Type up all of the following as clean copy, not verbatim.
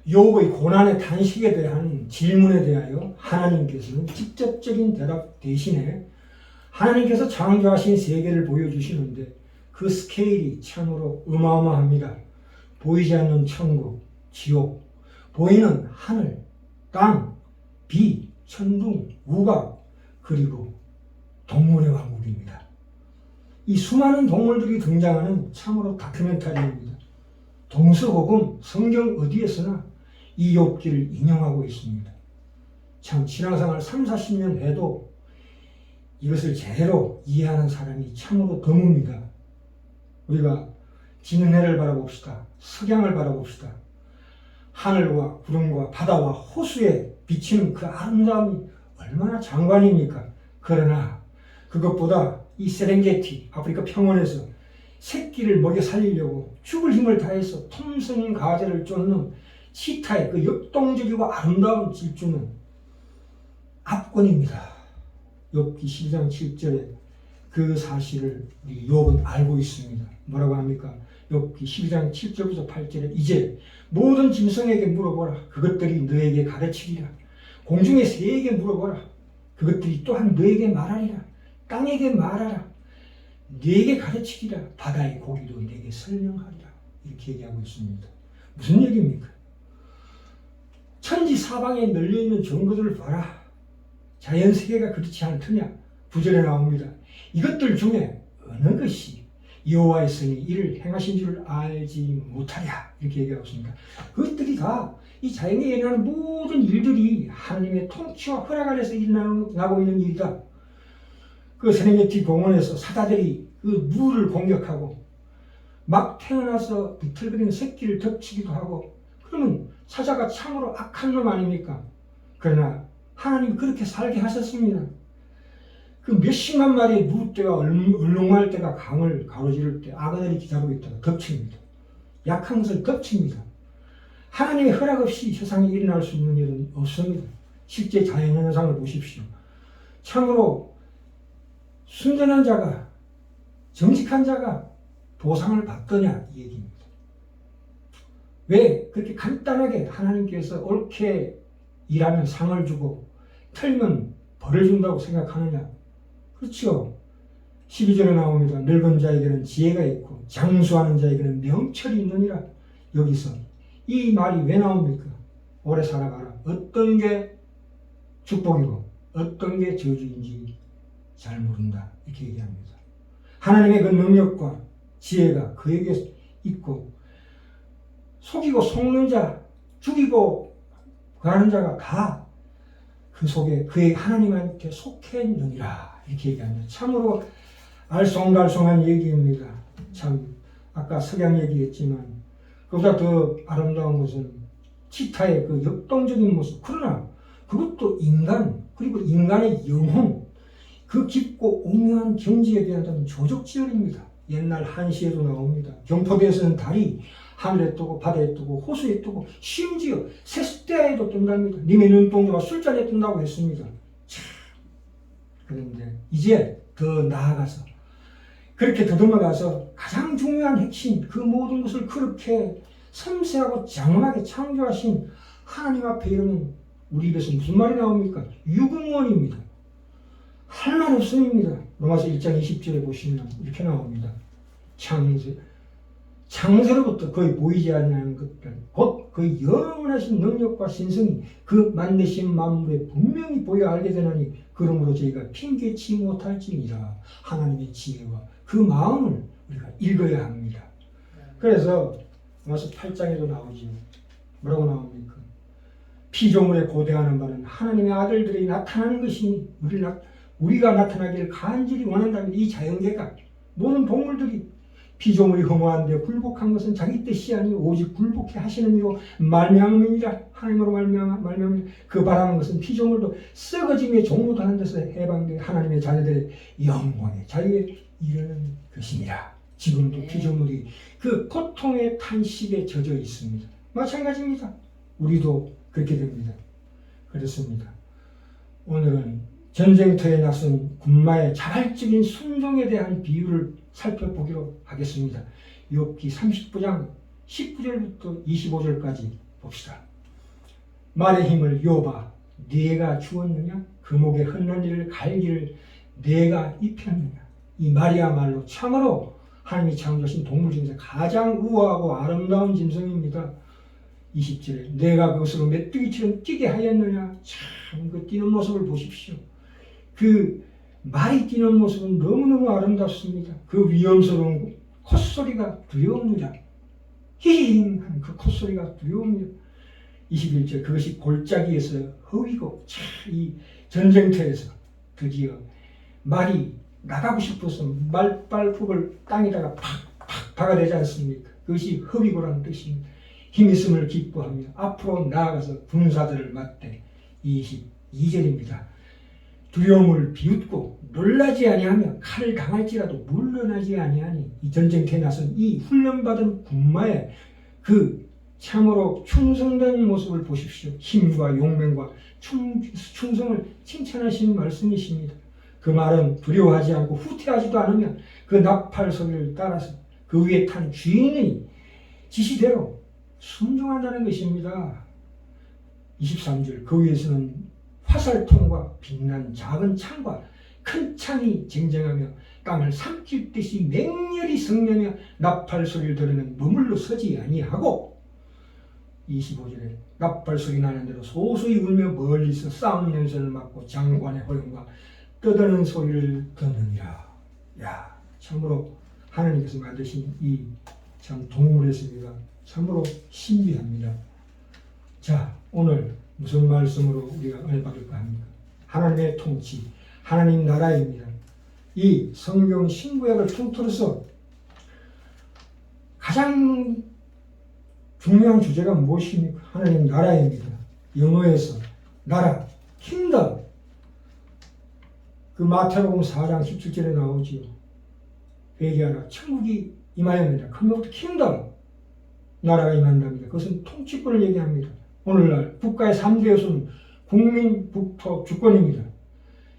욥의 고난의 탄식에 대한 질문에 대하여 하나님께서는 직접적인 대답 대신에 하나님께서 창조하신 세계를 보여주시는데 그 스케일이 참으로 어마어마합니다. 보이지 않는 천국, 지옥, 보이는 하늘, 땅, 비, 천둥, 우박, 그리고 동물의 왕국입니다. 이 수많은 동물들이 등장하는 참으로 다큐멘터리입니다. 동서고금 성경 어디에서나 이 욥기를 인용하고 있습니다. 참 신앙생활 30-40년 해도 이것을 제대로 이해하는 사람이 참으로 드뭅니다. 우리가 지는 해를 바라봅시다. 석양을 바라봅시다. 하늘과 구름과 바다와 호수에 비치는 그 아름다움이 얼마나 장관입니까? 그러나 그것보다 이 세렝게티 아프리카 평원에서 새끼를 먹여 살리려고 죽을 힘을 다해서 톰슨 가재를 쫓는 치타의 그 역동적이고 아름다운 질주는 압권입니다. 욥기 12장 7절에 그 사실을 우리 욥은 알고 있습니다. 뭐라고 합니까? 욥기 12장 7절부터 8절에 이제 모든 짐승에게 물어보라. 그것들이 너에게 가르치리라. 공중의 새에게 물어보라. 그것들이 또한 너에게 말하리라. 땅에게 말하라. 네게 가르치리라. 바다의 고기도 네게 설명하리라. 이렇게 얘기하고 있습니다. 무슨 얘기입니까? 천지 사방에 널려있는 정보들을 봐라. 자연세계가 그렇지 않더냐? 9절에 나옵니다. 이것들 중에 어느 것이 여호와의 손이 이를 행하신 줄 알지 못하랴. 이렇게 얘기하고 있습니다. 그것들이 다 이 자연에 일어나는 모든 일들이 하나님의 통치와 허락 아래서 일어나고 있는 일이다. 그 세렝게티 공원에서 사자들이 그 물을 공격하고 막 태어나서 비틀거리는 새끼를 덮치기도 하고, 그러면 사자가 참으로 악한 놈 아닙니까? 그러나 하나님이 그렇게 살게 하셨습니다. 그 몇십만 마리의 누떼가 얼룩말 때가 강을 가로지를 때 아가들이 기다리고 있다가 덮칩니다. 약한 것을 덮칩니다. 하나님의 허락 없이 세상에 일어날 수 있는 일은 없습니다. 실제 자연현상을 보십시오. 참으로 순전한 자가, 정직한 자가 보상을 받더냐 이 얘기입니다. 왜 그렇게 간단하게 하나님께서 옳게 일하면 상을 주고 틀면 벌을 준다고 생각하느냐? 그렇죠. 12절에 나옵니다. 늙은 자에게는 지혜가 있고 장수하는 자에게는 명철이 있느니라. 여기서 이 말이 왜 나옵니까? 오래 살아가라. 어떤 게 축복이고 어떤 게 저주인지 잘 모른다. 이렇게 얘기합니다. 하나님의 그 능력과 지혜가 그에게 있고 속이고 속는 자, 죽이고 가는 자가 다 그 속에 그의 하나님한테 속해 있느니라. 이렇게 얘기합니다. 참으로 알쏭달쏭한 얘기입니다. 참 아까 석양 얘기했지만 그보다 더 아름다운 것은 치타의 그 역동적인 모습. 그러나 그것도 인간, 그리고 인간의 영혼, 그 깊고 오묘한 경지에 대한 조적지열입니다. 옛날 한시에도 나옵니다. 경포대에서는 달이 하늘에 뜨고 바다에 뜨고 호수에 뜨고 심지어 세숫대야에도 뜬답니다. 님의 눈동자가 술자리에 뜬다고 했습니다. 참. 그런데 이제 더 나아가서 그렇게 더듬어가서 가장 중요한 핵심, 그 모든 것을 그렇게 섬세하고 장엄하게 창조하신 하나님 앞에 이르는 우리 입에서 무슨 말이 나옵니까? 유궁원입니다. 할 말 없음입니다. 로마서 1장 20절에 보시면 이렇게 나옵니다. 창세로부터 거의 보이지 않는 것들, 곧 그 영원하신 능력과 신성이 그 만드신 만물에 분명히 보여 알게 되나니 그러므로 저희가 핑계치 못할지니라. 하나님의 지혜와 그 마음을 우리가 읽어야 합니다. 그래서 로마서 8장에도 나오지요. 뭐라고 나옵니까? 피조물에 고대하는 바는 하나님의 아들들이 나타나는 것이니 우리가 나타나기를 간절히 원한다면 이 자연계가 모든 동물들이 피조물이 허무한데 굴복한 것은 자기 뜻이 아니요 오직 굴복해 하시는 이로 말미암음이니라. 하나님으로 말미암음 그 바라는 것은 피조물도 썩어짐의 종로도 하는 데서 해방된 하나님의 자녀들의 영광의 자유에 이르는 것이니라. 지금도 피조물이 그 고통의 탄식에 젖어 있습니다. 마찬가지입니다. 우리도 그렇게 됩니다. 그렇습니다. 오늘은 전쟁터에 나선 군마의 자발적인 순종에 대한 비유를 살펴보기로 하겠습니다. 욥기 39장 19절부터 25절까지 봅시다. 말의 힘을 여호와 네가 주었느냐? 금옥의 흩는 일을 갈기를 네가 입혔느냐? 이 말이야말로 참으로 하나님이 창조하신 동물 중에서 가장 우아하고 아름다운 짐승입니다. 20절에 내가 그것으로 메뚜기처럼 뛰게 하였느냐? 참 그 뛰는 모습을 보십시오. 그 말이 뛰는 모습은 너무너무 아름답습니다. 그 위험스러운 콧소리가 두려웁니다. 히힝 하는 그 콧소리가 두려웁니다. 21절 그것이 골짜기에서 허위고 참 이 전쟁터에서 드디어 말이 나가고 싶어서 말발굽을 땅에다가 팍팍 박아대지 않습니까? 그것이 허위고라는 뜻입니다. 힘 있음을 기뻐하며 앞으로 나아가서 군사들을 맞대. 22절입니다. 두려움을 비웃고 놀라지 아니하며 칼을 당할지라도 물러나지 아니하니 이 전쟁터에 나선 이 훈련받은 군마의 그 참으로 충성된 모습을 보십시오. 힘과 용맹과 충성을 칭찬하신 말씀이십니다. 그 말은 두려워하지 않고 후퇴하지도 않으며 그 나팔 소리를 따라서 그 위에 탄 주인의 지시대로 순종한다는 것입니다. 23절 그 위에서는 화살통과 빛난 작은 창과 큰 창이 쟁쟁하며 땅을 삼킬 듯이 맹렬히 성내며 나팔 소리를 들으면 머물러 서지 아니하고 25절에 나팔 소리 나는 대로 소소히 울며 멀리서 싸움 냄새를 맡고 장관의 호령과 떠드는 소리를 듣느니라. 야, 참으로 하나님께서 만드신 이 참 동물의 세계가 참으로 신비합니다. 자, 오늘 무슨 말씀으로 우리가 은혜 받을까 합니까? 하나님의 통치, 하나님 나라입니다. 이 성경 신구약을 통틀어서 가장 중요한 주제가 무엇입니까? 하나님 나라입니다. 영어에서 나라, 킹덤. 그 마태복음 4장 17절에 나오지요. 회개하라, 천국이 임하였느니라. 그것부터 킹덤, 나라가 임한답니다. 그것은 통치권을 얘기합니다. 오늘날 국가의 3대 요소는 국민, 국토, 주권입니다.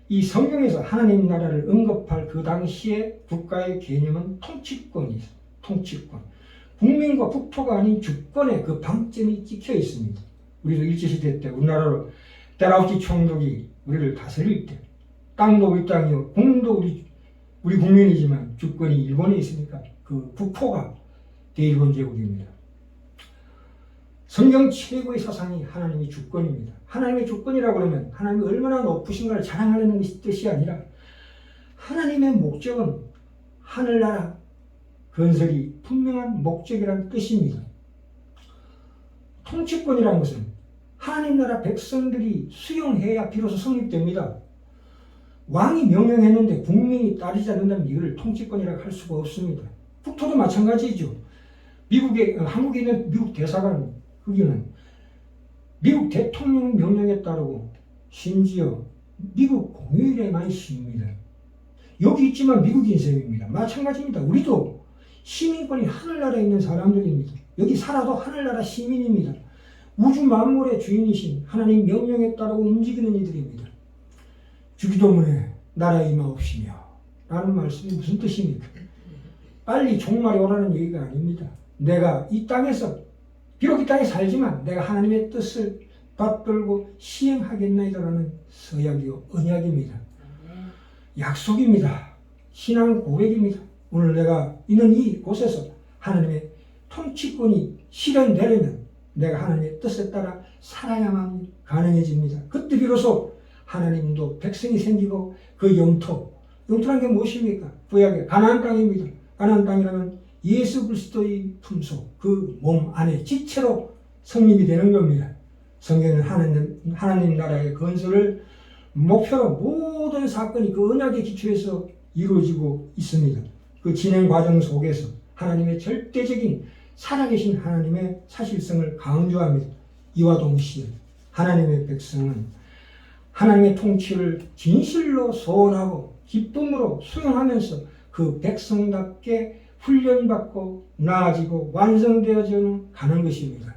이 성경에서 하나님 나라를 언급할 그 당시의 국가의 개념은 통치권이에요. 통치권. 국민과 국토가 아닌 주권에 그 방점이 찍혀 있습니다. 우리도 일제시대 때 우리나라로 때라우치 총독이 우리를 다스릴 때 땅도 우리 땅이요 국도 우리 국민이지만 주권이 일본에 있으니까 그 국토가 대일본 제국입니다. 성경 최고의 사상이 하나님의 주권입니다. 하나님의 주권이라고 하면 하나님이 얼마나 높으신가를 자랑하려는 뜻이 아니라 하나님의 목적은 하늘나라 건설이 분명한 목적이라는 뜻입니다. 통치권이라는 것은 하나님 나라 백성들이 수용해야 비로소 성립됩니다. 왕이 명령했는데 국민이 따르지 않는다면 이를 통치권이라고 할 수가 없습니다. 국토도 마찬가지죠. 한국에 있는 미국 대사관 거기는 미국 대통령 명령에 따르고 심지어 미국 공휴일에만 쉽니다. 여기 있지만 미국인 셈입니다. 마찬가지입니다. 우리도 시민권이 하늘나라에 있는 사람들입니다. 여기 살아도 하늘나라 시민입니다. 우주 만물의 주인이신 하나님 명령에 따르고 움직이는 이들입니다. 주기도문에 나라에 임하옵시며 라는 말씀이 무슨 뜻입니까? 빨리 종말이 오라는 얘기가 아닙니다. 내가 이 땅에서 비록 이 땅에 살지만 내가 하나님의 뜻을 받들고 시행하겠나이다라는 서약이요 언약입니다. 약속입니다. 신앙 고백입니다. 오늘 내가 있는 이곳에서 하나님의 통치권이 실현되려면 내가 하나님의 뜻에 따라 살아야만 가능해집니다. 그때 비로소 하나님도 백성이 생기고 그 영토란 게 무엇입니까? 구약의 가나안 땅입니다. 가나안 땅이라면 예수 그리스도의 품속, 그 몸 안에 지체로 성립이 되는 겁니다. 성경은 하나님 나라의 건설을 목표로 모든 사건이 그 언약의 기초에서 이루어지고 있습니다. 그 진행 과정 속에서 하나님의 절대적인 살아계신 하나님의 사실성을 강조합니다. 이와 동시에 하나님의 백성은 하나님의 통치를 진실로 소원하고 기쁨으로 수용하면서 그 백성답게 훈련받고 나아지고 완성되어져 가는 것입니다.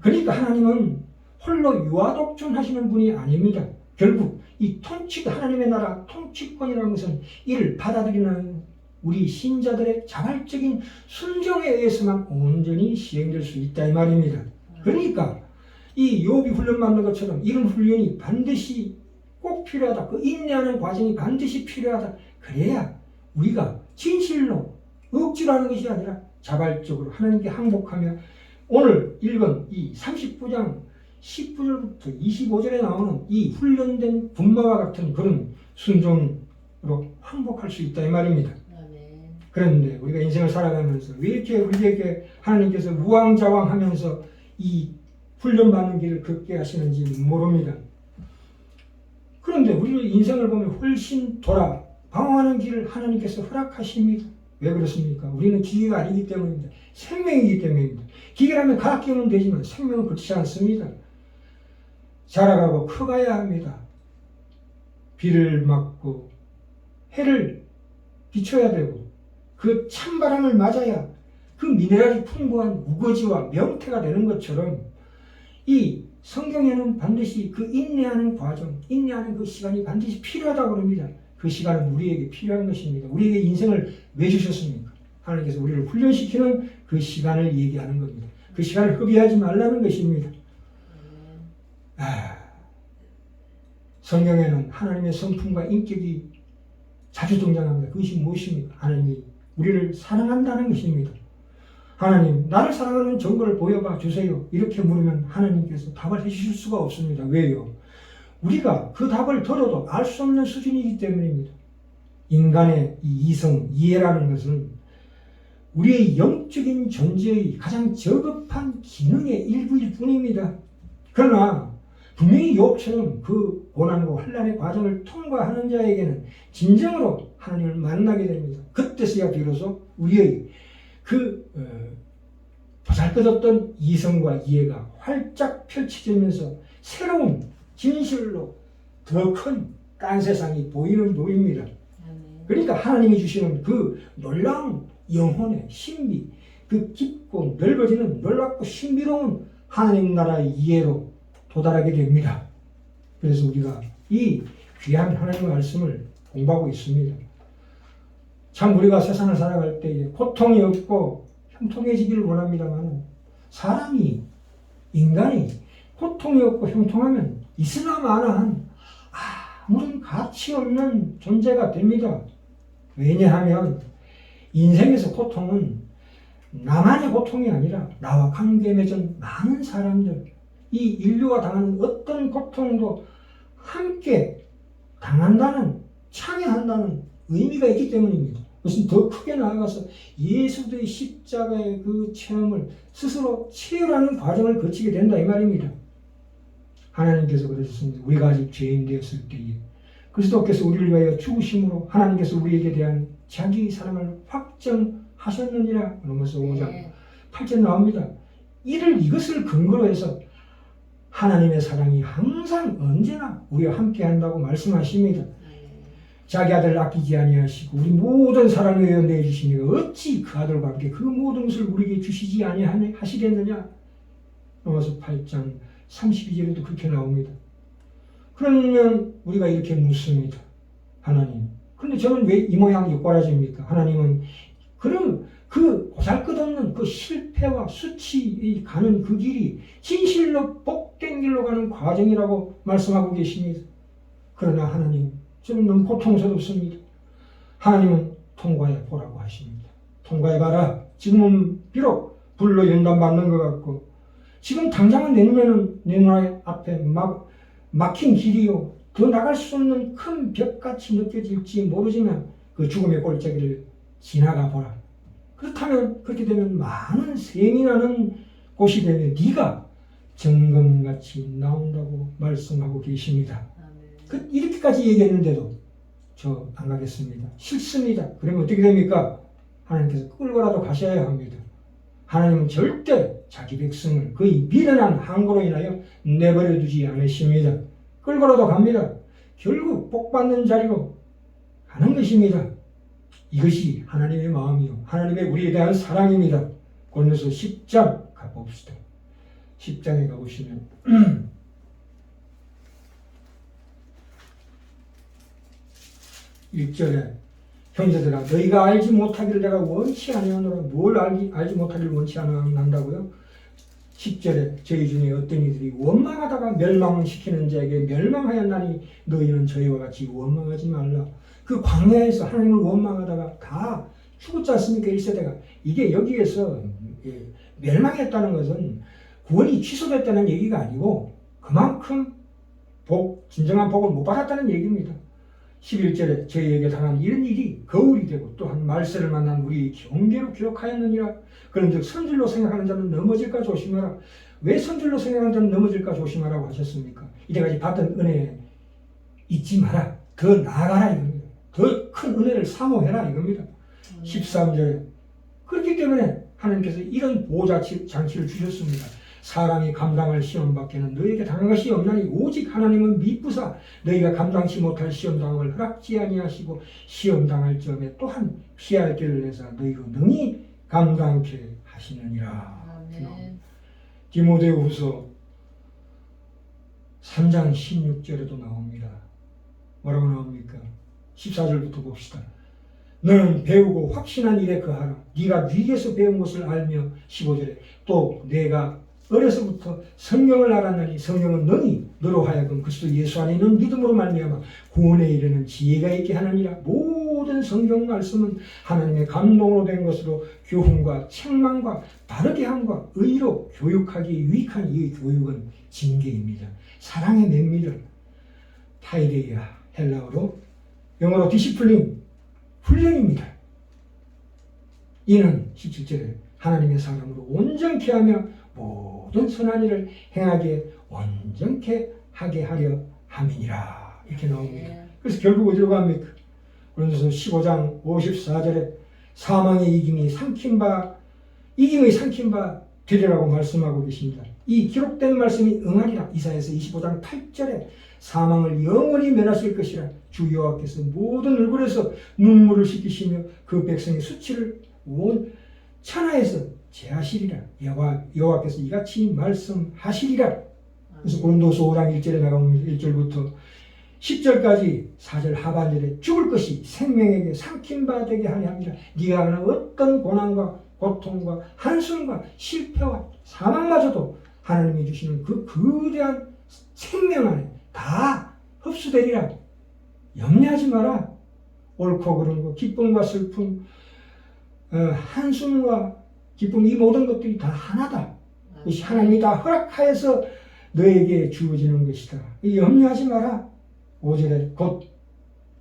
그러니까 하나님은 홀로 유아독존하시는 분이 아닙니다. 결국 이 하나님의 나라 통치권이라는 것은 이를 받아들이는 우리 신자들의 자발적인 순종에 의해서만 온전히 시행될 수 있다 이 말입니다. 그러니까 이 욥이 훈련받는 것처럼 이런 훈련이 반드시 꼭 필요하다. 그 인내하는 과정이 반드시 필요하다. 그래야 우리가 진실로 억지로 하는 것이 아니라 자발적으로 하나님께 항복하며 오늘 읽은 이 39장 19절부터 25절에 나오는 이 훈련된 군마와 같은 그런 순종으로 항복할 수 있다 이 말입니다. 그런데 우리가 인생을 살아가면서 왜 이렇게 우리에게 하나님께서 우왕좌왕하면서 이 훈련받는 길을 걷게 하시는지 모릅니다. 그런데 우리 인생을 보면 훨씬 방황하는 길을 하나님께서 허락하십니다. 왜 그렇습니까? 우리는 기계가 아니기 때문입니다. 생명이기 때문입니다. 기계라면 갈아 끼우면 되지만 생명은 그렇지 않습니다. 자라가고 커가야 합니다. 비를 맞고 해를 비춰야 되고 그 찬바람을 맞아야 그 미네랄이 풍부한 우거지와 명태가 되는 것처럼 이 성경에는 반드시 그 인내하는 과정, 인내하는 그 시간이 반드시 필요하다고 합니다. 그 시간은 우리에게 필요한 것입니다. 우리에게 인생을 왜 주셨습니까? 하나님께서 우리를 훈련시키는 그 시간을 얘기하는 겁니다. 그 시간을 허비하지 말라는 것입니다. 성경에는 하나님의 성품과 인격이 자주 등장합니다. 그것이 무엇입니까? 하나님이 우리를 사랑한다는 것입니다. 하나님, 나를 사랑하는 증거를 보여봐 주세요. 이렇게 물으면 하나님께서 답을 해주실 수가 없습니다. 왜요? 우리가 그 답을 들어도 알 수 없는 수준이기 때문입니다. 인간의 이 이성, 이해라는 것은 우리의 영적인 존재의 가장 저급한 기능의 일부일 뿐입니다. 그러나 분명히 욥처럼 그 고난과 환난의 과정을 통과하는 자에게는 진정으로 하나님을 만나게 됩니다. 그때서야 비로소 우리의 그 보잘것없던 이성과 이해가 활짝 펼쳐지면서 새로운 진실로 더 큰 딴 세상이 보이는 노입니다. 그러니까 하나님이 주시는 그 놀라운 영혼의 신비, 그 깊고 넓어지는 놀랍고 신비로운 하나님 나라의 이해로 도달하게 됩니다. 그래서 우리가 이 귀한 하나님의 말씀을 공부하고 있습니다. 참 우리가 세상을 살아갈 때에 고통이 없고 형통해지기를 원합니다만 사람이, 인간이 고통이 없고 형통하면 있으나 마나한 아무런 가치 없는 존재가 됩니다. 왜냐하면 인생에서 고통은 나만의 고통이 아니라 나와 관계 맺은 많은 사람들, 이 인류가 당하는 어떤 고통도 함께 당한다는, 참여한다는 의미가 있기 때문입니다. 그것은 더 크게 나아가서 예수의 십자가의 그 체험을 스스로 체험하는 과정을 거치게 된다 이 말입니다. 하나님께서 그러셨습니다. 우리가 아직 죄인 되었을 때에 그리스도께서 우리를 위하여 죽으심으로 하나님께서 우리에게 대한 자기 사랑을 확정하셨느니라. 로마서 5장 8절 나옵니다. 이것을 근거로 해서 하나님의 사랑이 항상 언제나 우리와 함께 한다고 말씀하십니다. 자기 아들을 아끼지 아니하시고 우리 모든 사랑을 내주시니까 어찌 그 아들과 함께 그 모든 것을 우리에게 주시지 아니하시겠느냐. 로마서 8장 32절에도 그렇게 나옵니다. 그러면 우리가 이렇게 묻습니다. 하나님, 그런데 저는 왜 이 모양 욕바라지입니까? 하나님은 그럼 그 보잘것없는 그 실패와 수치에 가는 그 길이 진실로 복된 길로 가는 과정이라고 말씀하고 계십니다. 그러나 하나님, 저는 너무 고통스럽습니다. 하나님은 통과해 보라고 하십니다. 통과해봐라. 지금은 비록 불로 연단받는 것 같고 지금 당장은 내 눈 앞에 막힌 길이요. 더 나갈 수 없는 큰 벽같이 느껴질지 모르지만 그 죽음의 골짜기를 지나가 보라. 그렇다면 그렇게 되면 많은 셈이 나는 곳이 되면 네가 정금같이 나온다고 말씀하고 계십니다. 이렇게까지 얘기했는데도 저 안 가겠습니다. 싫습니다. 그러면 어떻게 됩니까? 하나님께서 끌고라도 가셔야 합니다. 하나님은 절대 자기 백성을 그의 미련한 항구로 인하여 내버려 두지 않으십니다. 끌고라도 갑니다. 결국 복받는 자리로 가는 것입니다. 이것이 하나님의 마음이요 하나님의 우리에 대한 사랑입니다. 고린도서 10장 가봅시다. 10장에 가보시면 1절에 형제들아 너희가 알지 못하기를 내가 원치 아니하노라. 뭘 알지 못하기를 원치 않는다고요? 10절에 저희 중에 어떤 이들이 원망하다가 멸망시키는 자에게 멸망하였나니 너희는 저희와 같이 원망하지 말라. 그 광야에서 하나님을 원망하다가 다 죽었지 않습니까? 1세대가. 이게 여기에서 멸망했다는 것은 구원이 취소됐다는 얘기가 아니고 그만큼 진정한 복을 못 받았다는 얘기입니다. 11절에 저희에게 당한 이런 일이 거울이 되고 또한 말세를 만난 우리 경계로 기록하였느니라. 그런즉 선질로 생각하는 자는 넘어질까 조심하라. 왜 선질로 생각하는 자는 넘어질까 조심하라고 하셨습니까? 이때까지 받은 은혜 잊지 마라. 더 나아가라 이겁니다. 더 큰 은혜를 사모해라 이겁니다. 13절에 그렇기 때문에 하나님께서 이런 보호자 장치를 주셨습니다. 사람이 감당할 시험 밖에는 너희에게 당한 것이 없나니 오직 하나님은 미쁘사 너희가 감당치 못할 시험 당함을 허락지 아니하시고 시험 당할 점에 또한 피할 길을 내사 너희로 능히 감당케 하시느니라. 아멘. 디모데후서 3장 16절에도 나옵니다. 뭐라고 나옵니까? 14절부터 봅시다. 너는 배우고 확신한 일에 거하라. 네가 위에서 배운 것을 알며 15절에 또 내가 어려서부터 성경을 알았나니 성경은 능히 너로 하여금 그리스도 예수 안에 있는 믿음으로 말미암아 구원에 이르는 지혜가 있게 하느니라. 모든 성경 말씀은 하나님의 감동으로 된 것으로 교훈과 책망과 바르게 함과 의로 교육하기 유익한 이 교육은 징계입니다. 사랑의 맵니다. 파이데이아 헬라어로 영어로 디시플린 훈련입니다. 이는 17절에 하나님의 사람으로 온전케 하며 모든 선한 일을 행하기에 온전케 하게 하려 함이니라. 이렇게 나옵니다. 그래서 결국 어디로 갑니까? 그런데서 15장 54절에 사망의 이김이 이김의 삼킨 바 되리라고 말씀하고 계십니다. 이 기록된 말씀이 응하리라. 이사야서 25장 8절에 사망을 영원히 면하실 것이라. 주 여호와께서 모든 얼굴에서 눈물을 씻기시며 그 백성의 수치를 온 천하에서 제하시리라. 여호와께서 이같이 말씀하시리라. 그래서 고린도서 5장 1절에 나갑니다. 1절부터 10절까지 4절 하반절에 죽을 것이 생명에게 삼킨 바 되게 하려 합니다. 네가 하는 어떤 고난과 고통과 한숨과 실패와 사망마저도 하나님이 주시는 그 거대한 생명 안에 다 흡수되리라. 염려하지 마라. 옳고 그른 거, 기쁨과 슬픔, 한숨과 기쁨, 이 모든 것들이 다 하나다. 이것이 하나님이 다 허락하여서 너에게 주어지는 것이다. 염려하지 마라. 5절에 곧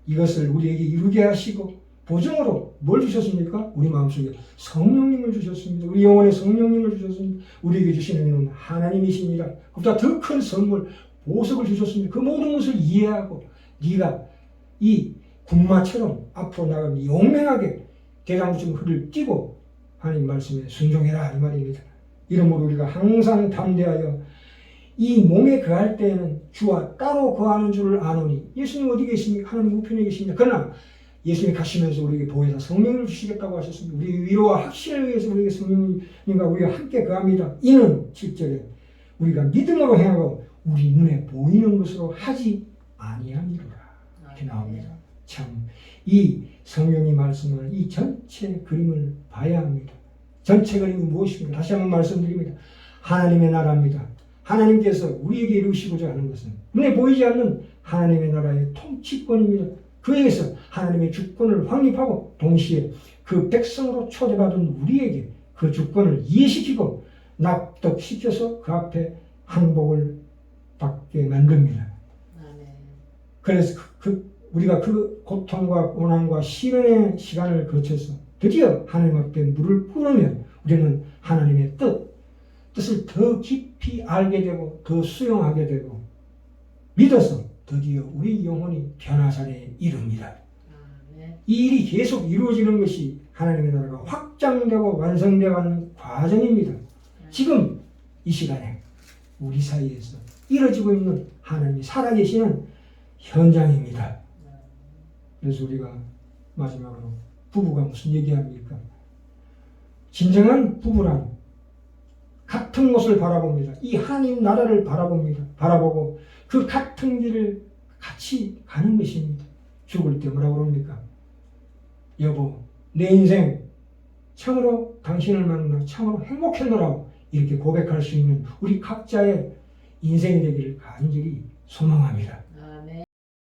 이것을 우리에게 이루게 하시고 보증으로 뭘 주셨습니까? 우리 마음속에 성령님을 주셨습니다. 우리 영혼에 성령님을 주셨습니다. 우리에게 주시는 이는 하나님이십니다. 그보다 더 큰 선물, 보석을 주셨습니다. 그 모든 것을 이해하고 네가 이 군마처럼 앞으로 나가면 용맹하게 대장부처럼 허리를 띠고 하나님 말씀에 순종해라 이 말입니다. 이러므로 우리가 항상 담대하여 이 몸에 거할 때에는 주와 따로 거하는 줄을 아노니. 예수님 어디 계십니까? 하나님 우편에 계십니다. 그러나 예수님이 가시면서 우리에게 보혜사 성령을 주시겠다고 하셨습니다. 우리 위로와 확신을 위해서 우리에게 성령님과 우리가 함께 거합니다. 이는 7절에 우리가 믿음으로 행하고 우리 눈에 보이는 것으로 하지 아니함이로라. 이렇게 나옵니다. 참 이 성령이 말씀하는 이 전체 그림을 봐야 합니다. 전체 그림이 무엇입니까? 다시 한번 말씀드립니다. 하나님의 나라입니다. 하나님께서 우리에게 이루시고자 하는 것은 눈에 보이지 않는 하나님의 나라의 통치권입니다. 그에게서 하나님의 주권을 확립하고 동시에 그 백성으로 초대받은 우리에게 그 주권을 이해시키고 납득시켜서 그 앞에 항복을 받게 만듭니다. 그래서 우리가 그 고통과 고난과 시련의 시간을 거쳐서 드디어 하나님 앞에 무릎을 꿇으면 우리는 하나님의 뜻을 더 깊이 알게 되고 더 수용하게 되고 믿어서 드디어 우리 영혼이 변화산에 이릅니다. 이 일이 계속 이루어지는 것이 하나님의 나라가 확장되고 완성되어가는 과정입니다. 지금 이 시간에 우리 사이에서 이루어지고 있는 하나님이 살아계시는 현장입니다. 그래서 우리가 마지막으로 부부가 무슨 얘기합니까? 진정한 부부란 같은 곳을 바라봅니다. 이 하나님 나라를 바라봅니다. 바라보고 그 같은 길을 같이 가는 것입니다. 죽을 때 뭐라고 그럽니까? 여보, 내 인생 참으로 당신을 만나 참으로 행복했노라고 이렇게 고백할 수 있는 우리 각자의 인생이 되기를 간절히 소망합니다.